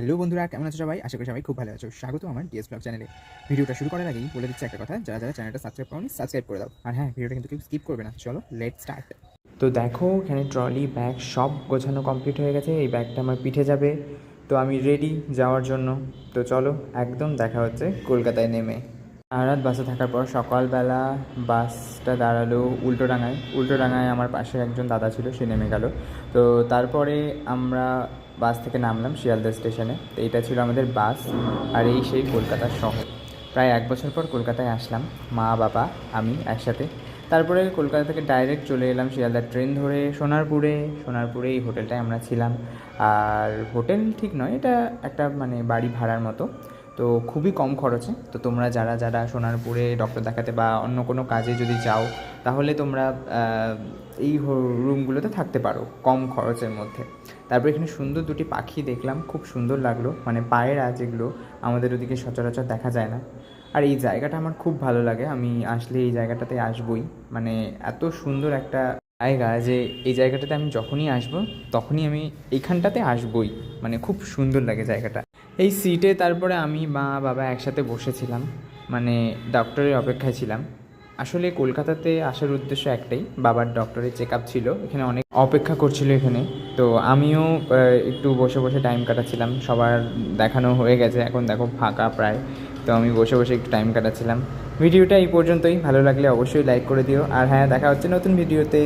Hello বন্ধুরা, কেমন আছো সবাই? আশা করি সবাই খুব ভালো আছো। স্বাগত আমার ডিএস ব্লগ চ্যানেলে। ভিডিওটা শুরু করার আগেই বলে দিচ্ছি একটা কথা, যারা চ্যানেলটা সাবস্ক্রাইব করোনি সাবস্ক্রাইব করে দাও। আর হ্যাঁ, ভিডিওটা কিন্তু কেউ স্কিপ করবে না। চলো লেটস স্টার্ট। তো দেখো, এখানে ট্রলি ব্যাগ সব গোছানো কমপ্লিট হয়ে গেছে। এই ব্যাগটা আমার পিঠে যাবে, তো আমি রেডি যাওয়ার জন্য। তো চলো, একদম দেখা হচ্ছে কলকাতায় নেমে। রাত বাসে থাকার পর সকালবেলা বাসটা দাঁড়ালো উল্টোডাঙায়। উল্টোডাঙায় আমার পাশে একজন দাদা ছিল, সে নেমে গেল। তো তারপরে আমরা বাস থেকে নামলাম শিয়ালদা স্টেশনে। তো এটা ছিল আমাদের বাস, আর এই সেই কলকাতার শহর। প্রায় 1 বছর পর কলকাতায় আসলাম, মা বাবা আমি একসাথে। তারপরে কলকাতা থেকে ডাইরেক্ট চলে এলাম শিয়ালদার ট্রেন ধরে সোনারপুরে। সোনারপুরে এই হোটেলটায় আমরা ছিলাম। আর হোটেল ঠিক নয়, এটা একটা মানে বাড়ি ভাড়ার মতো। তো খুবই কম খরচে। তো তোমরা যারা যারা সোনারপুরে ডক্টর দেখাতে বা অন্য কোনো কাজে যদি যাও, তাহলে তোমরা এই রুমগুলোতে থাকতে পারো কম খরচের মধ্যে। তারপর এখানে সুন্দর দুটি পাখি দেখলাম, খুব সুন্দর লাগলো, মানে পায়রা, যেগুলো আমাদের ওদিকে সচরাচর দেখা যায় না। আর এই জায়গাটা আমার খুব ভালো লাগে, আমি আসলে এই জায়গাটাতে আসবই। মানে এত সুন্দর একটা জায়গা যে এই জায়গাটাতে আমি যখনই আসবো তখনই আমি এইখানটাতে আসবই। মানে খুব সুন্দর লাগে জায়গাটা। এই সিটে তারপরে আমি মা বাবা একসাথে বসেছিলাম, মানে ডক্টরের অপেক্ষায় ছিলাম। আসলে কলকাতাতে আসার উদ্দেশ্য একটাই, বাবার ডক্টরের চেক আপ ছিল, এখানে অনেক অপেক্ষা করছিল এখানে। তো আমিও একটু বসে বসে টাইম কাটাচ্ছিলাম। সবার দেখানো হয়ে গেছে, এখন দেখো ফাঁকা প্রায়। তো আমি বসে বসে একটু টাইম কাটাচ্ছিলাম। ভিডিওটা এই পর্যন্তই, ভালো লাগলে অবশ্যই লাইক করে দিও। আর হ্যাঁ, দেখা হচ্ছে নতুন ভিডিওতে।